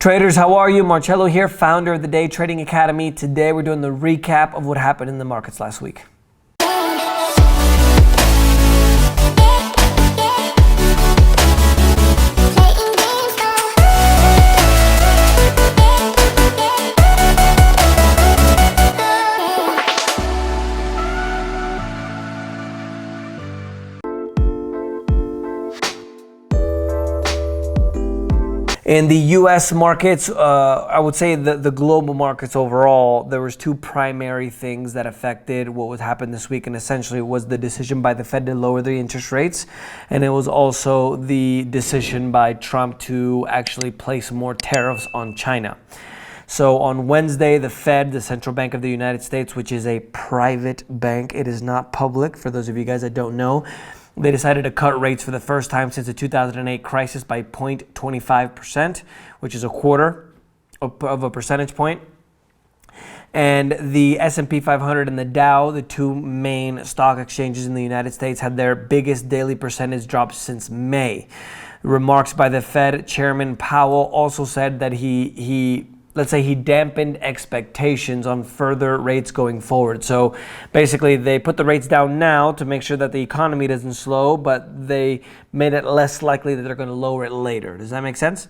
Traders, how are you? Marcello here, founder of the Day Trading Academy. Today we're doing the recap of what happened in the markets last week. In the U.S. markets, I would say the global markets overall, there was two primary things that affected what would happen this week, and essentially it was the decision by the Fed to lower the interest rates, and it was also the decision by Trump to actually place more tariffs on China. So on Wednesday, the Fed, the Central Bank of the United States, which is a private bank, it is not public, for those of you guys that don't know, they decided to cut rates for the first time since the 2008 crisis by 0.25%, which is a quarter of a percentage point. And the S&P 500 and the Dow, the two main stock exchanges in the United States, had their biggest daily percentage drop since May. Remarks by the Fed Chairman Powell also said that he dampened expectations on further rates going forward. So basically they put the rates down now to make sure that the economy doesn't slow, but they made it less likely that they're going to lower it later. Does that make sense?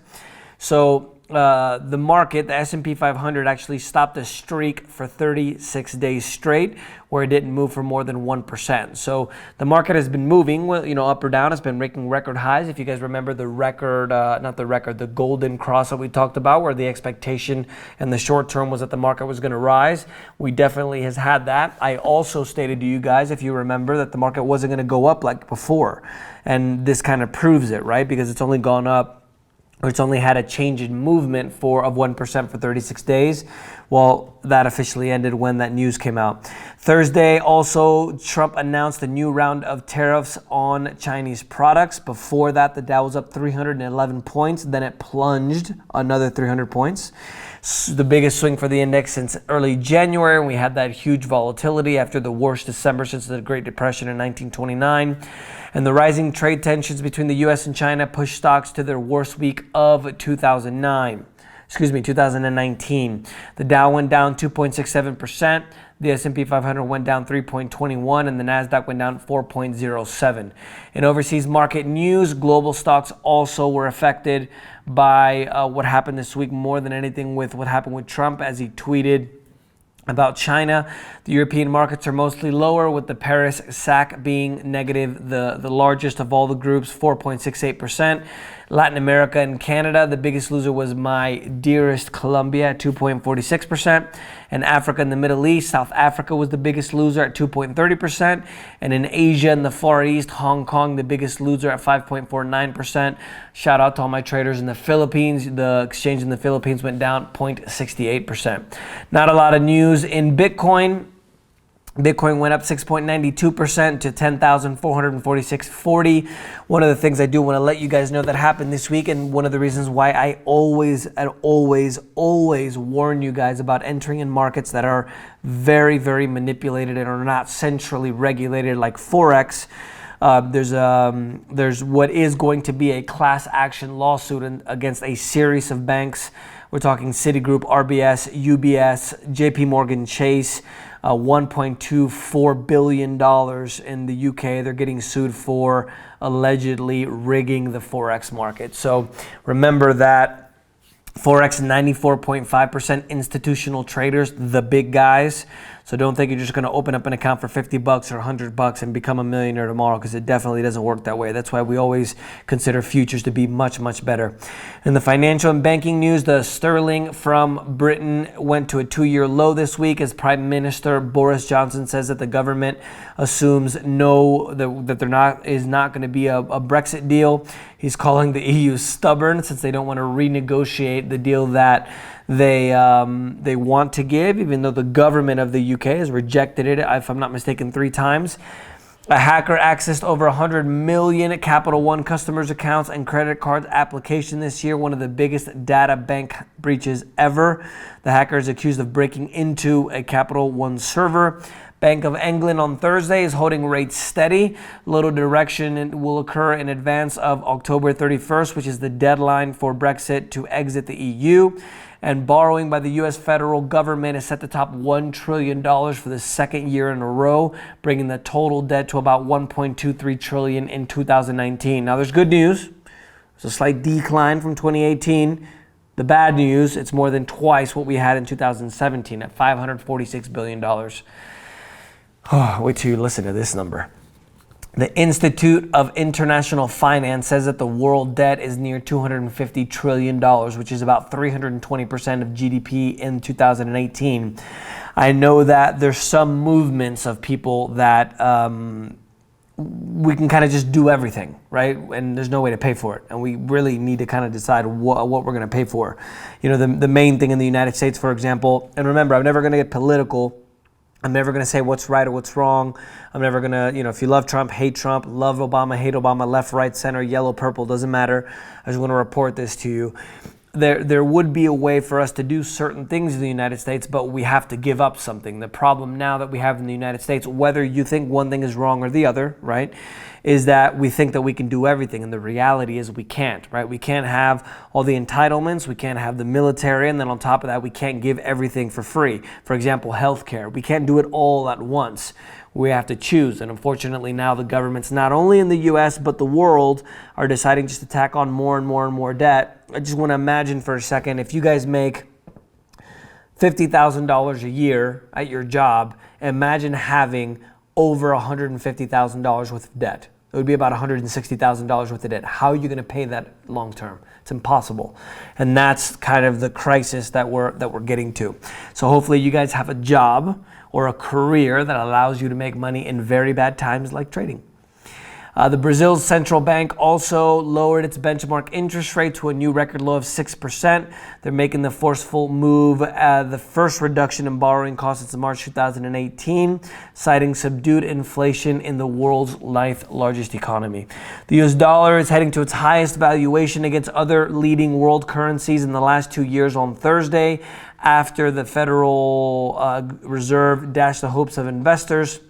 So the market, the S&P 500, actually stopped a streak for 36 days straight where it didn't move for more than 1%. So the market has been moving, up or down. It's been making record highs. If you guys remember the the golden cross that we talked about, where the expectation in the short term was that the market was going to rise. We definitely has had that. I also stated to you guys, if you remember, that the market wasn't going to go up like before. And this kind of proves it, right? Because it's only gone up, or it's only had a change in movement of 1% for 36 days. Well, that officially ended when that news came out. Thursday, also, Trump announced a new round of tariffs on Chinese products. Before that, the Dow was up 311 points. Then it plunged another 300 points. The biggest swing for the index since early January. We had that huge volatility after the worst December since the Great Depression in 1929. And the rising trade tensions between the U.S. and China pushed stocks to their worst week of 2019. The Dow went down 2.67%. The S&P 500 went down 3.21%, and the Nasdaq went down 4.07%. In overseas market news, global stocks also were affected by what happened this week more than anything with what happened with Trump, as he tweeted about China. The European markets are mostly lower, with the Paris SAC being negative, the largest of all the groups, 4.68%. Latin America and Canada, the biggest loser was my dearest Colombia at 2.46%. And Africa and the Middle East, South Africa was the biggest loser at 2.30%. And in Asia and the Far East, Hong Kong, the biggest loser at 5.49%. Shout out to all my traders in the Philippines. The exchange in the Philippines went down 0.68%. Not a lot of news in Bitcoin. Bitcoin went up 6.92% to 10,446.40. One of the things I do want to let you guys know that happened this week, and one of the reasons why I always warn you guys about entering in markets that are very, very manipulated and are not centrally regulated like Forex. There's what is going to be a class action lawsuit against a series of banks. We're talking Citigroup, RBS, UBS, JP Morgan Chase, $1.24 billion in the UK. They're getting sued for allegedly rigging the Forex market. So remember that Forex, 94.5% institutional traders, the big guys. So don't think you're just going to open up an account for $50 or $100 and become a millionaire tomorrow, because it definitely doesn't work that way. That's why we always consider futures to be much, much better. In the financial and banking news, the sterling from Britain went to a 2-year low this week as Prime Minister Boris Johnson says that the government assumes that there is not going to be a Brexit deal. He's calling the EU stubborn since they don't want to renegotiate the deal that they want to give, even though the government of the UK has rejected it, if I'm not mistaken, 3 times. A hacker accessed over 100 million Capital One customers' accounts and credit card application this year, one of the biggest data bank breaches ever. The hacker is accused of breaking into a Capital One server, Bank of England on Thursday is holding rates steady. Little direction will occur in advance of October 31st, which is the deadline for Brexit to exit the EU. And borrowing by the U.S. federal government is set to top $1 trillion for the second year in a row, bringing the total debt to about $1.23 trillion in 2019. Now, there's good news. It's a slight decline from 2018. The bad news, it's more than twice what we had in 2017 at $546 billion. Oh, wait till you listen to this number. The Institute of International Finance says that the world debt is near $250 trillion, which is about 320% of GDP in 2018. I know that there's some movements of people that we can kind of just do everything, right? And there's no way to pay for it. And we really need to kind of decide what we're going to pay for. You know, the main thing in the United States, for example, and remember, I'm never going to get political. I'm never going to say what's right or what's wrong. I'm never going to, if you love Trump, hate Trump, love Obama, hate Obama, left, right, center, yellow, purple, doesn't matter. I just want to report this to you. There would be a way for us to do certain things in the United States, but we have to give up something. The problem now that we have in the United States, whether you think one thing is wrong or the other, right, is that we think that we can do everything. And the reality is we can't, right? We can't have all the entitlements. We can't have the military. And then on top of that, we can't give everything for free. For example, healthcare. We can't do it all at once. We have to choose. And unfortunately, now the governments, not only in the U.S., but the world, are deciding just to tack on more and more and more debt. I just want to imagine for a second, if you guys make $50,000 a year at your job, imagine having over $150,000 worth of debt. It would be about $160,000 worth of debt. How are you going to pay that long term? It's impossible. And that's kind of the crisis that we're getting to. So hopefully you guys have a job or a career that allows you to make money in very bad times like trading. The Brazil's central bank also lowered its benchmark interest rate to a new record low of 6%. They're making the forceful move, the first reduction in borrowing costs since March 2018, citing subdued inflation in the world's ninth largest economy. The US dollar is heading to its highest valuation against other leading world currencies in the last 2 years on Thursday, after the Federal Reserve dashed the hopes of investors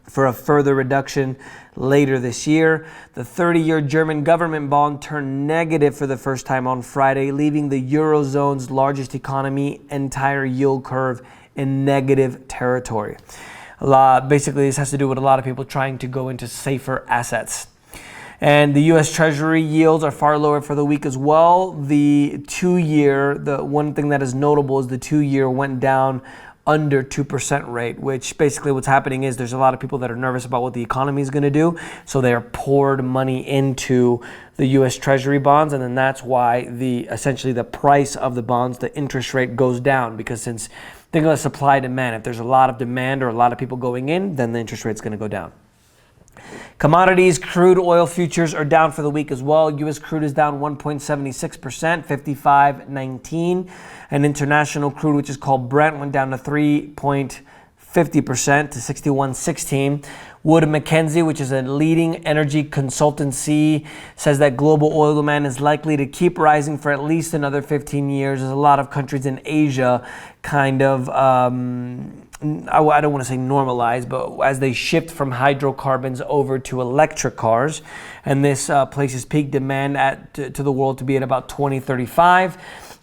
for a further reduction later this year. The 30-year German government bond turned negative for the first time on Friday, leaving the Eurozone's largest economy entire yield curve in negative territory. Basically, this has to do with a lot of people trying to go into safer assets. And the U.S. Treasury yields are far lower for the week as well. The 2-year, the one thing that is notable is the 2-year went down under 2% rate, which basically what's happening is there's a lot of people that are nervous about what the economy is going to do. So they are poured money into the U.S. Treasury bonds. And then that's why essentially the price of the bonds, the interest rate goes down, because think of supply demand. If there's a lot of demand or a lot of people going in, then the interest rate is going to go down. Commodities, crude oil futures are down for the week as well. U.S. crude is down 1.76%, 55.19. And international crude, which is called Brent, went down to 3.50% to 61.16. Wood Mackenzie, which is a leading energy consultancy, says that global oil demand is likely to keep rising for at least another 15 years. There's a lot of countries in Asia kind of I don't want to say normalize, but as they shift from hydrocarbons over to electric cars, and this places peak demand to the world to be at about 2035.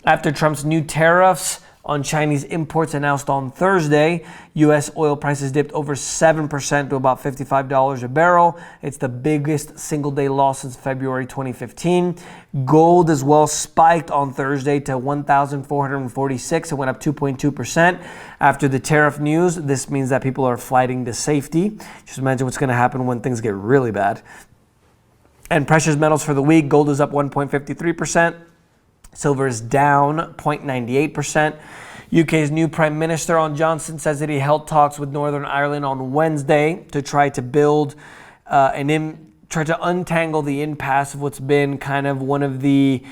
After Trump's new tariffs on Chinese imports announced on Thursday, U.S. oil prices dipped over 7% to about $55 a barrel. It's the biggest single-day loss since February 2015. Gold as well spiked on Thursday to $1,446. It went up 2.2% after the tariff news. This means that people are flighting to safety. Just imagine what's going to happen when things get really bad. And precious metals for the week, gold is up 1.53%. Silver is down 0.98%. UK's new Prime Minister Johnson says that he held talks with Northern Ireland on Wednesday to try to try to untangle the impasse of what's been kind of one of the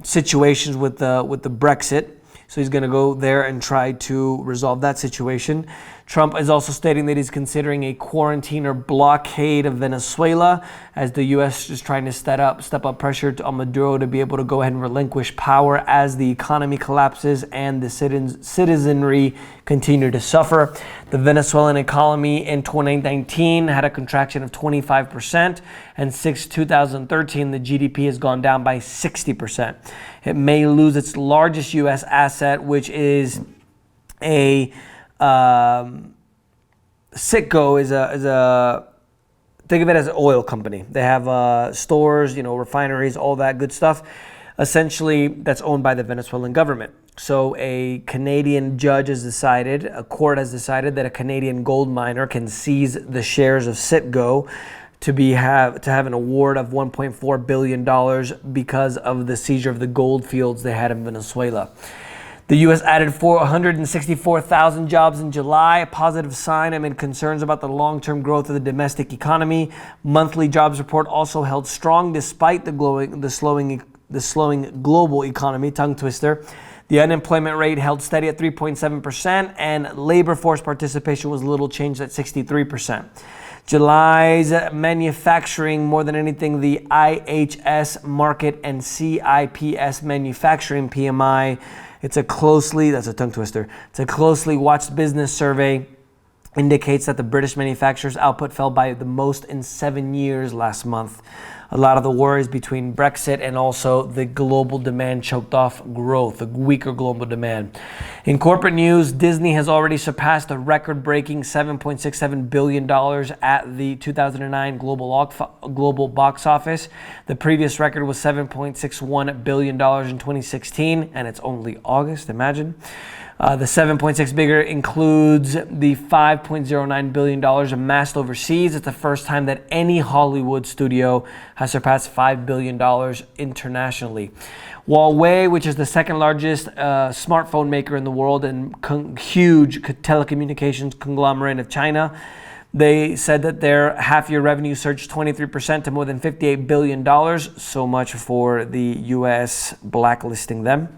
situations with the Brexit. So he's going to go there and try to resolve that situation. Trump is also stating that he's considering a quarantine or blockade of Venezuela as the U.S. is trying to step up pressure on Maduro to be able to go ahead and relinquish power as the economy collapses and the citizenry continue to suffer. The Venezuelan economy in 2019 had a contraction of 25%, and since 2013, the GDP has gone down by 60%. It may lose its largest U.S. asset, which is a Citgo is a think of it as an oil company. They have stores, refineries, all that good stuff. Essentially, that's owned by the Venezuelan government. So a Canadian judge has decided, a court has decided that a Canadian gold miner can seize the shares of Citgo to have an award of $1.4 billion because of the seizure of the gold fields they had in Venezuela. The U.S. added 464,000 jobs in July, a positive sign amid concerns about the long-term growth of the domestic economy. Monthly jobs report also held strong despite the slowing global economy, tongue twister. The unemployment rate held steady at 3.7%, and labor force participation was little changed at 63%. July's manufacturing, more than anything, the IHS Market and CIPS manufacturing PMI, that's a closely watched business survey, indicates that the British manufacturers' output fell by the most in 7 years last month. A lot of the worries between Brexit and also the global demand choked off growth, the weaker global demand. In corporate news, Disney has already surpassed the record-breaking $7.67 billion at the 2009 global box office. The previous record was $7.61 billion in 2016, and it's only August, imagine. The 7.6 bigger includes the $5.09 billion amassed overseas. It's the first time that any Hollywood studio has surpassed $5 billion internationally. Huawei, which is the second largest smartphone maker in the world and huge telecommunications conglomerate of China, they said that their half-year revenue surged 23% to more than $58 billion. So much for the U.S. blacklisting them.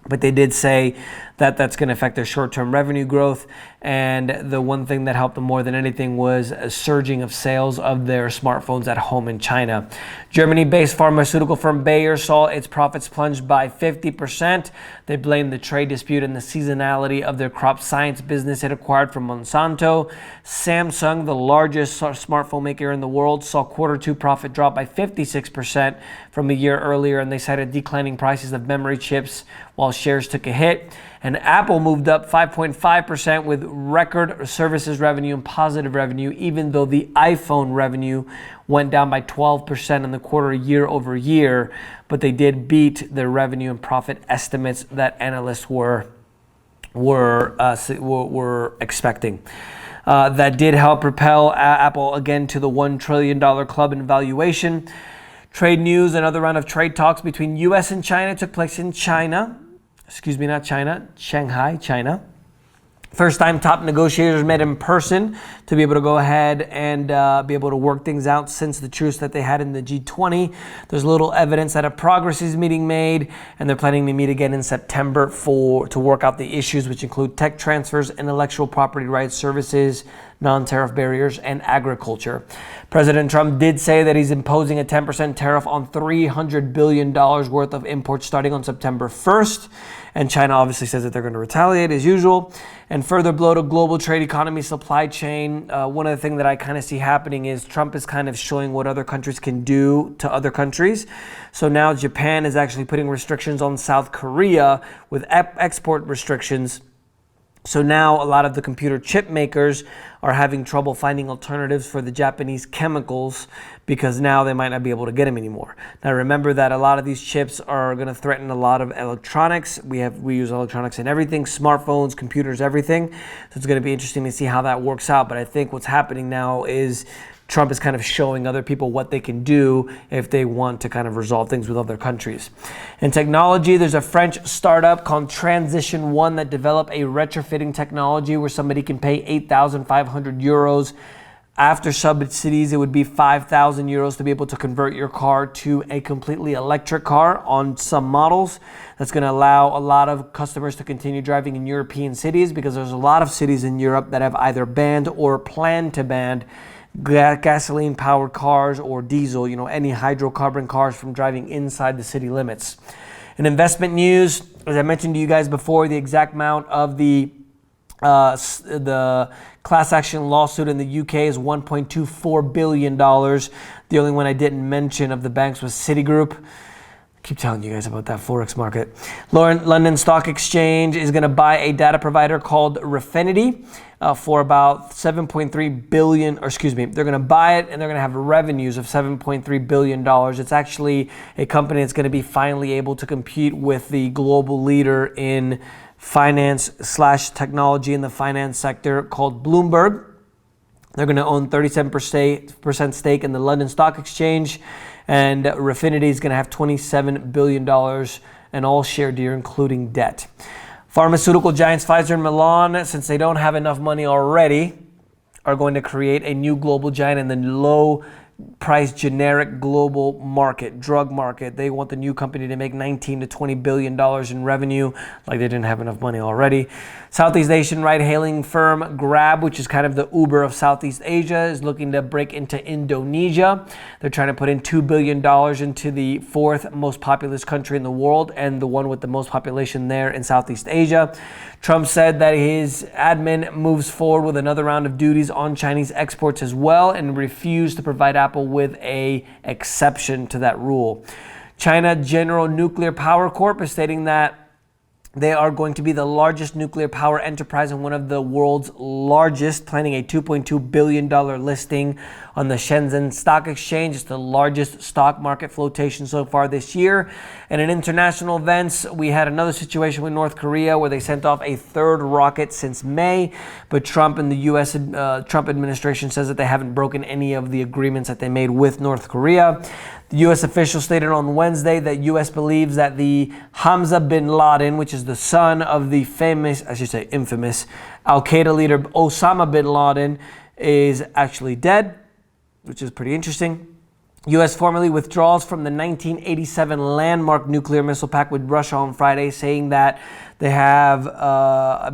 But they did say that that's going to affect their short-term revenue growth. And the one thing that helped them more than anything was a surging of sales of their smartphones at home in China. Germany-based pharmaceutical firm Bayer saw its profits plunged by 50%. They blamed the trade dispute and the seasonality of their crop science business it acquired from Monsanto. Samsung, the largest smartphone maker in the world, saw Q2 profit drop by 56% from a year earlier, and they cited declining prices of memory chips while shares took a hit. And Apple moved up 5.5% with record services revenue and positive revenue, even though the iPhone revenue went down by 12% in the quarter year over year. But they did beat their revenue and profit estimates that analysts were expecting. That did help propel Apple again to the $1 trillion club in valuation. Trade news, another round of trade talks between U.S. and China took place in Shanghai, China. First time top negotiators met in person to be able to go ahead and be able to work things out since the truce that they had in the G20. There's little evidence that a progress is being made, and they're planning to meet again in September to work out the issues, which include tech transfers, intellectual property rights, services, non-tariff barriers, and agriculture. President Trump did say that he's imposing a 10% tariff on $300 billion worth of imports starting on September 1st. And China obviously says that they're going to retaliate as usual. And further blow to global trade economy, supply chain. One of the things that I kind of see happening is Trump is kind of showing what other countries can do to other countries. So now Japan is actually putting restrictions on South Korea with export restrictions. So now a lot of the computer chip makers are having trouble finding alternatives for the Japanese chemicals because now they might not be able to get them anymore. Now remember that a lot of these chips are going to threaten a lot of electronics. We use electronics in everything, smartphones, computers, everything. So it's going to be interesting to see how that works out. But I think what's happening now is Trump is kind of showing other people what they can do if they want to kind of resolve things with other countries. In technology, there's a French startup called Transition One that developed a retrofitting technology where somebody can pay 8,500 euros After subsidies, it would be 5,000 euros to be able to convert your car to a completely electric car on some models. That's going to allow a lot of customers to continue driving in European cities, because there's a lot of cities in Europe that have either banned or plan to ban gasoline-powered cars or diesel, any hydrocarbon cars from driving inside the city limits. In investment news, as I mentioned to you guys before, the exact amount of the class action lawsuit in the UK is $1.24 billion. The only one I didn't mention of the banks was Citigroup. I keep telling you guys about that Forex market. London Stock Exchange is going to buy a data provider called Refinity for about 7.3 billion, or excuse me, they're going to buy it and they're going to have revenues of $7.3 billion. It's actually a company that's going to be finally able to compete with the global leader in finance/technology in the finance sector called Bloomberg. They're going to own 37% stake in the London Stock Exchange, and Refinity is going to have $27 billion in all share deal, including debt. Pharmaceutical giants Pfizer and Milan, since they don't have enough money already, are going to create a new global giant in the low price generic global market, drug market. They want the new company to make $19 to $20 billion in revenue, like they didn't have enough money already. Southeast Asian ride-hailing firm Grab, which is kind of the Uber of Southeast Asia, is looking to break into Indonesia. They're trying to put in $2 billion into the fourth most populous country in the world and the one with the most population there in Southeast Asia. Trump said that his admin moves forward with another round of duties on Chinese exports as well, and refused to provide Apple with an exception to that rule. China General Nuclear Power Corp is stating that they are going to be the largest nuclear power enterprise and one of the world's largest, planning a $2.2 billion listing on the Shenzhen Stock Exchange. It's the largest stock market flotation so far this year. And in international events, we had another situation with North Korea where they sent off a third rocket since May, but Trump and the U.S. Trump administration says that they haven't broken any of the agreements that they made with North Korea. The U.S. official stated on Wednesday that U.S. believes that the Hamza bin Laden, which is the son of the infamous Al-Qaeda leader Osama bin Laden, is actually dead, which is pretty interesting. U.S. formally withdraws from the 1987 landmark nuclear missile pact with Russia on Friday, saying that they have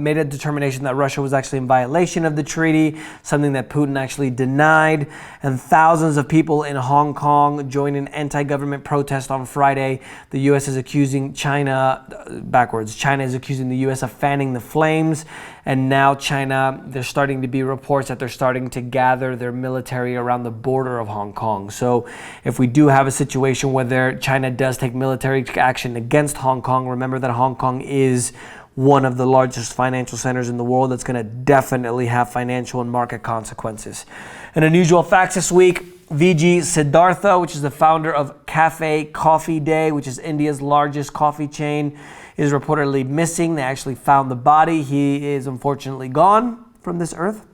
made a determination that Russia was actually in violation of the treaty, something that Putin actually denied. And thousands of people in Hong Kong joined an anti-government protest on Friday. The U.S. is accusing China is accusing the U.S. of fanning the flames. And now there's starting to be reports that they're starting to gather their military around the border of Hong Kong. So if we do have a situation where China does take military action against Hong Kong, remember that Hong Kong is one of the largest financial centers in the world that's going to definitely have financial and market consequences. And unusual facts this week: VG Siddhartha, which is the founder of Cafe Coffee Day, which is India's largest coffee chain, is reportedly missing. They actually found the body. He is unfortunately gone from this earth.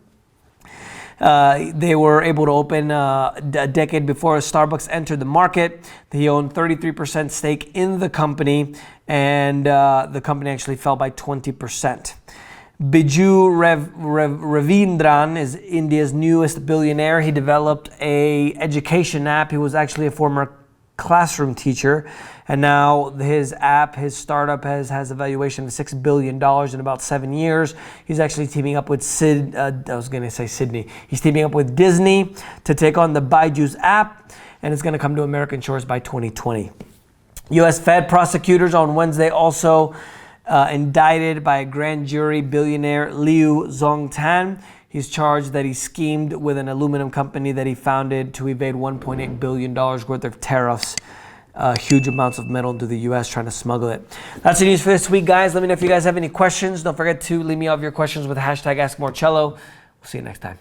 They were able to open a decade before Starbucks entered the market. He owned 33% stake in the company, and the company actually fell by 20%. Biju Ravindran is India's newest billionaire. He developed an education app. He was actually a former classroom teacher, and now his startup has a valuation of $6 billion in about 7 years. He's actually teaming up with Sydney. He's teaming up with Disney to take on the Baiju's app, and it's going to come to American shores by 2020. U.S. Fed prosecutors on Wednesday also indicted by a grand jury billionaire Liu Zongtan. He's charged that he schemed with an aluminum company that he founded to evade $1.8 billion worth of tariffs, huge amounts of metal into the U.S., trying to smuggle it. That's the news for this week, guys. Let me know if you guys have any questions. Don't forget to leave me all of your questions with hashtag AskMoreCello. We'll see you next time.